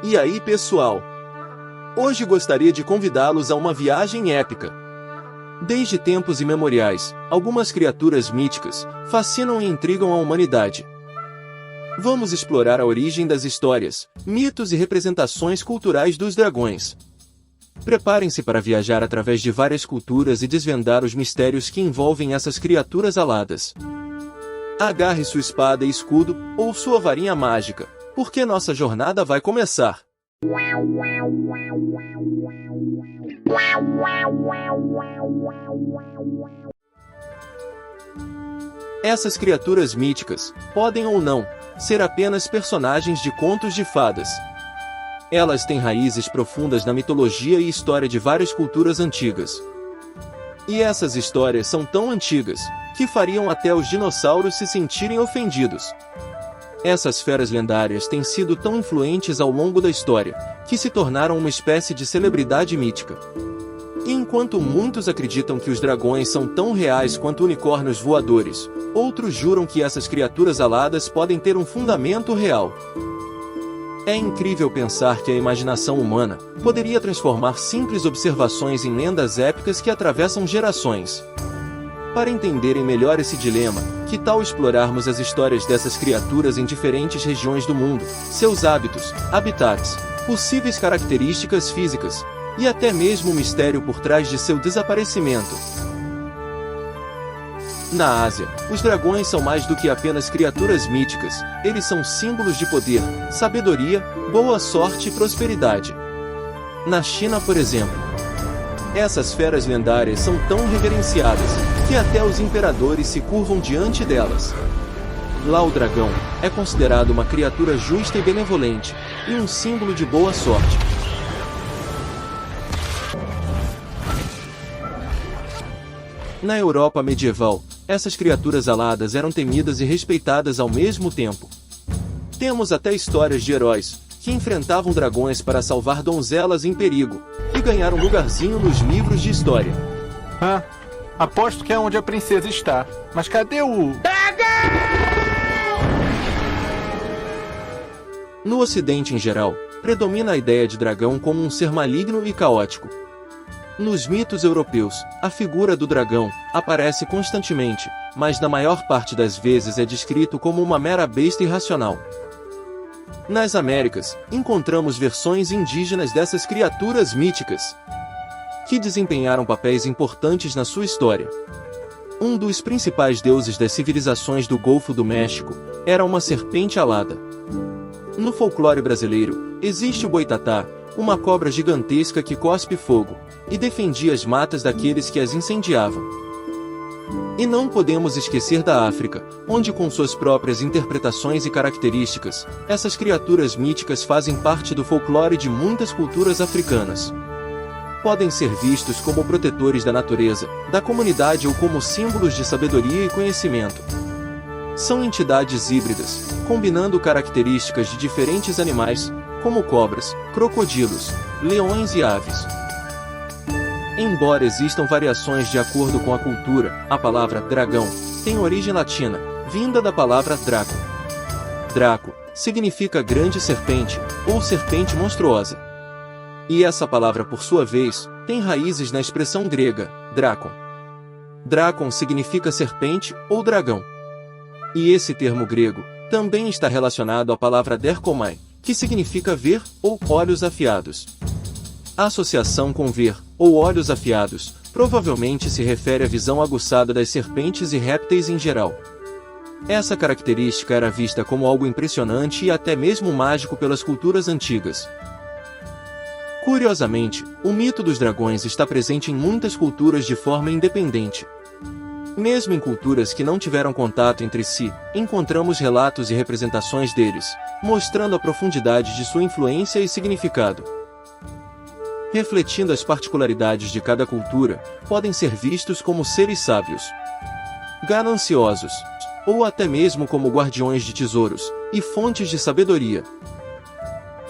E aí, pessoal? Hoje gostaria de convidá-los a uma viagem épica. Desde tempos imemoriais, algumas criaturas míticas fascinam e intrigam a humanidade. Vamos explorar a origem das histórias, mitos e representações culturais dos dragões. Preparem-se para viajar através de várias culturas e desvendar os mistérios que envolvem essas criaturas aladas. Agarre sua espada e escudo, ou sua varinha mágica, porque nossa jornada vai começar. Essas criaturas míticas podem ou não ser apenas personagens de contos de fadas. Elas têm raízes profundas na mitologia e história de várias culturas antigas. E essas histórias são tão antigas que fariam até os dinossauros se sentirem ofendidos. Essas feras lendárias têm sido tão influentes ao longo da história que se tornaram uma espécie de celebridade mítica. E enquanto muitos acreditam que os dragões são tão reais quanto unicórnios voadores, outros juram que essas criaturas aladas podem ter um fundamento real. É incrível pensar que a imaginação humana poderia transformar simples observações em lendas épicas que atravessam gerações. Para entenderem melhor esse dilema, que tal explorarmos as histórias dessas criaturas em diferentes regiões do mundo, seus hábitos, habitats, possíveis características físicas, e até mesmo o mistério por trás de seu desaparecimento. Na Ásia, os dragões são mais do que apenas criaturas míticas, eles são símbolos de poder, sabedoria, boa sorte e prosperidade. Na China, por exemplo, essas feras lendárias são tão reverenciadas que até os imperadores se curvam diante delas. Lá o dragão é considerado uma criatura justa e benevolente, e um símbolo de boa sorte. Na Europa medieval, essas criaturas aladas eram temidas e respeitadas ao mesmo tempo. Temos até histórias de heróis que enfrentavam dragões para salvar donzelas em perigo, e ganhar um lugarzinho nos livros de história. Aposto que é onde a princesa está. Mas cadê o... No Ocidente em geral, predomina a ideia de dragão como um ser maligno e caótico. Nos mitos europeus, a figura do dragão aparece constantemente, mas na maior parte das vezes é descrito como uma mera besta irracional. Nas Américas, encontramos versões indígenas dessas criaturas míticas, que desempenharam papéis importantes na sua história. Um dos principais deuses das civilizações do Golfo do México era uma serpente alada. No folclore brasileiro, existe o boitatá, uma cobra gigantesca que cospe fogo, e defendia as matas daqueles que as incendiavam. E não podemos esquecer da África, onde com suas próprias interpretações e características, essas criaturas míticas fazem parte do folclore de muitas culturas africanas. Podem ser vistos como protetores da natureza, da comunidade ou como símbolos de sabedoria e conhecimento. São entidades híbridas, combinando características de diferentes animais, como cobras, crocodilos, leões e aves. Embora existam variações de acordo com a cultura, a palavra dragão tem origem latina, vinda da palavra draco. Draco significa grande serpente, ou serpente monstruosa. E essa palavra, por sua vez, tem raízes na expressão grega, drakon. Drakon significa serpente ou dragão. E esse termo grego também está relacionado à palavra derkomai, que significa ver ou olhos afiados. A associação com ver ou olhos afiados provavelmente se refere à visão aguçada das serpentes e répteis em geral. Essa característica era vista como algo impressionante e até mesmo mágico pelas culturas antigas. Curiosamente, o mito dos dragões está presente em muitas culturas de forma independente. Mesmo em culturas que não tiveram contato entre si, encontramos relatos e representações deles, mostrando a profundidade de sua influência e significado. Refletindo as particularidades de cada cultura, podem ser vistos como seres sábios, gananciosos, ou até mesmo como guardiões de tesouros e fontes de sabedoria.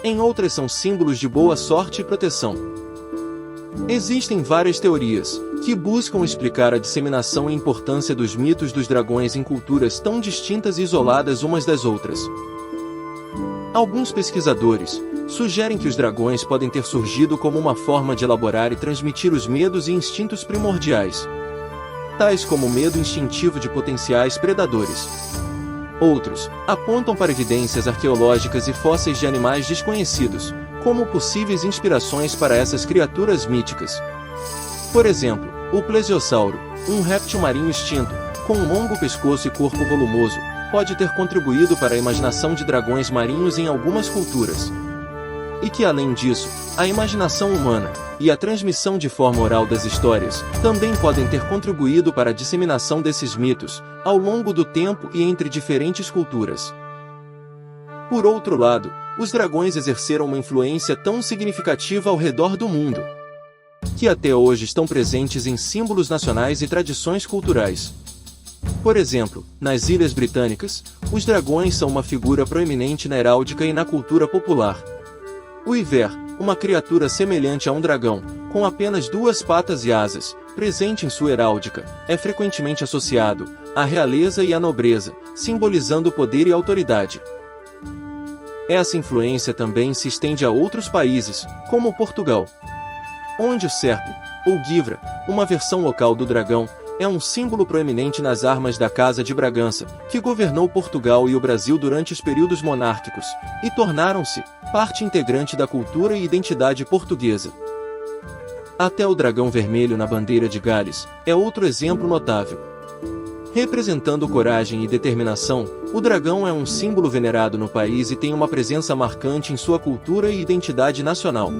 Em outras são símbolos de boa sorte e proteção. Existem várias teorias que buscam explicar a disseminação e importância dos mitos dos dragões em culturas tão distintas e isoladas umas das outras. Alguns pesquisadores sugerem que os dragões podem ter surgido como uma forma de elaborar e transmitir os medos e instintos primordiais, tais como o medo instintivo de potenciais predadores. Outros apontam para evidências arqueológicas e fósseis de animais desconhecidos, como possíveis inspirações para essas criaturas míticas. Por exemplo, o plesiosauro, um réptil marinho extinto, com um longo pescoço e corpo volumoso, pode ter contribuído para a imaginação de dragões marinhos em algumas culturas. E que, além disso, a imaginação humana e a transmissão de forma oral das histórias também podem ter contribuído para a disseminação desses mitos ao longo do tempo e entre diferentes culturas. Por outro lado, os dragões exerceram uma influência tão significativa ao redor do mundo, que até hoje estão presentes em símbolos nacionais e tradições culturais. Por exemplo, nas Ilhas Britânicas, os dragões são uma figura proeminente na heráldica e na cultura popular. O Iver, uma criatura semelhante a um dragão, com apenas 2 patas e asas, presente em sua heráldica, é frequentemente associado à realeza e à nobreza, simbolizando poder e autoridade. Essa influência também se estende a outros países, como Portugal, onde o serpe, ou guivra, uma versão local do dragão, é um símbolo proeminente nas armas da Casa de Bragança, que governou Portugal e o Brasil durante os períodos monárquicos, e tornaram-se parte integrante da cultura e identidade portuguesa. Até o dragão vermelho na bandeira de Gales é outro exemplo notável. Representando coragem e determinação, o dragão é um símbolo venerado no país e tem uma presença marcante em sua cultura e identidade nacional.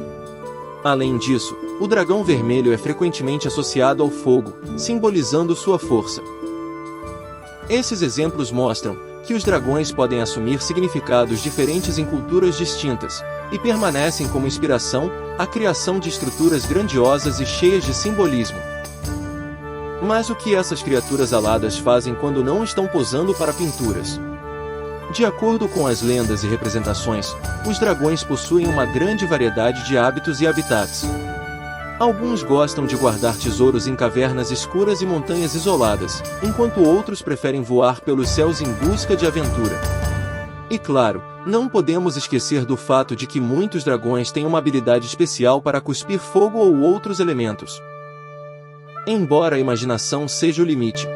Além disso, o dragão vermelho é frequentemente associado ao fogo, simbolizando sua força. Esses exemplos mostram que os dragões podem assumir significados diferentes em culturas distintas, e permanecem como inspiração à criação de estruturas grandiosas e cheias de simbolismo. Mas o que essas criaturas aladas fazem quando não estão posando para pinturas? De acordo com as lendas e representações, os dragões possuem uma grande variedade de hábitos e habitats. Alguns gostam de guardar tesouros em cavernas escuras e montanhas isoladas, enquanto outros preferem voar pelos céus em busca de aventura. E claro, não podemos esquecer do fato de que muitos dragões têm uma habilidade especial para cuspir fogo ou outros elementos. Embora a imaginação seja o limite,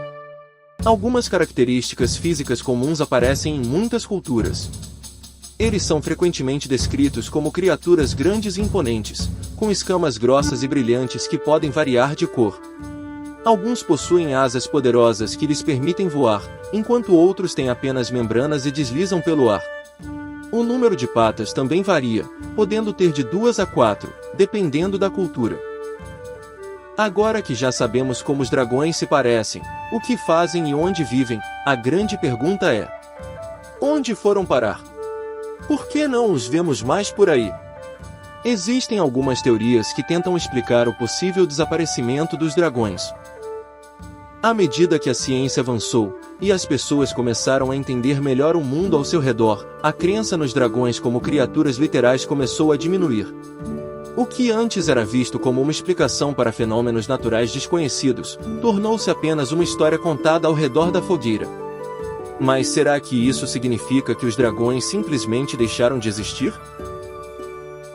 algumas características físicas comuns aparecem em muitas culturas. Eles são frequentemente descritos como criaturas grandes e imponentes, com escamas grossas e brilhantes que podem variar de cor. Alguns possuem asas poderosas que lhes permitem voar, enquanto outros têm apenas membranas e deslizam pelo ar. O número de patas também varia, podendo ter de 2 a 4, dependendo da cultura. Agora que já sabemos como os dragões se parecem, o que fazem e onde vivem, a grande pergunta é: onde foram parar? Por que não os vemos mais por aí? Existem algumas teorias que tentam explicar o possível desaparecimento dos dragões. À medida que a ciência avançou, e as pessoas começaram a entender melhor o mundo ao seu redor, a crença nos dragões como criaturas literais começou a diminuir. O que antes era visto como uma explicação para fenômenos naturais desconhecidos, tornou-se apenas uma história contada ao redor da fogueira. Mas será que isso significa que os dragões simplesmente deixaram de existir?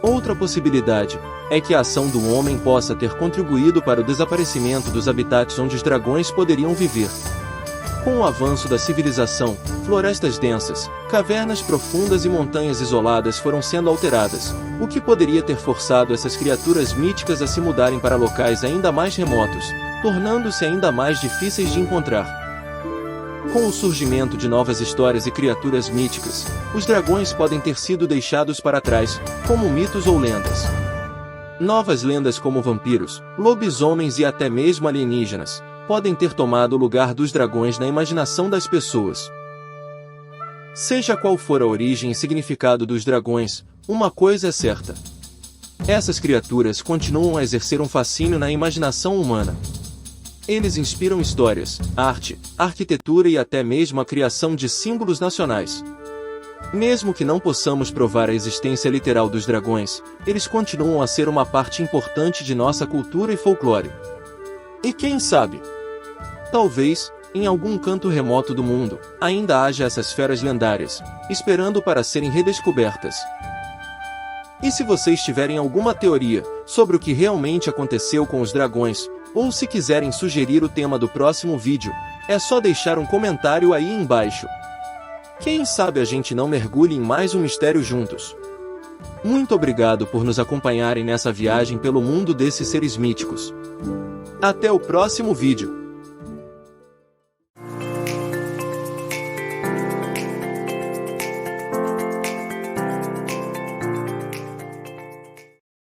Outra possibilidade é que a ação do homem possa ter contribuído para o desaparecimento dos habitats onde os dragões poderiam viver. Com o avanço da civilização, florestas densas, cavernas profundas e montanhas isoladas foram sendo alteradas, o que poderia ter forçado essas criaturas míticas a se mudarem para locais ainda mais remotos, tornando-se ainda mais difíceis de encontrar. Com o surgimento de novas histórias e criaturas míticas, os dragões podem ter sido deixados para trás, como mitos ou lendas. Novas lendas como vampiros, lobisomens e até mesmo alienígenas podem ter tomado o lugar dos dragões na imaginação das pessoas. Seja qual for a origem e significado dos dragões, uma coisa é certa: essas criaturas continuam a exercer um fascínio na imaginação humana. Eles inspiram histórias, arte, arquitetura e até mesmo a criação de símbolos nacionais. Mesmo que não possamos provar a existência literal dos dragões, eles continuam a ser uma parte importante de nossa cultura e folclore. E quem sabe? Talvez, em algum canto remoto do mundo, ainda haja essas feras lendárias, esperando para serem redescobertas. E se vocês tiverem alguma teoria sobre o que realmente aconteceu com os dragões, ou se quiserem sugerir o tema do próximo vídeo, é só deixar um comentário aí embaixo. Quem sabe a gente não mergulhe em mais um mistério juntos. Muito obrigado por nos acompanharem nessa viagem pelo mundo desses seres míticos. Até o próximo vídeo.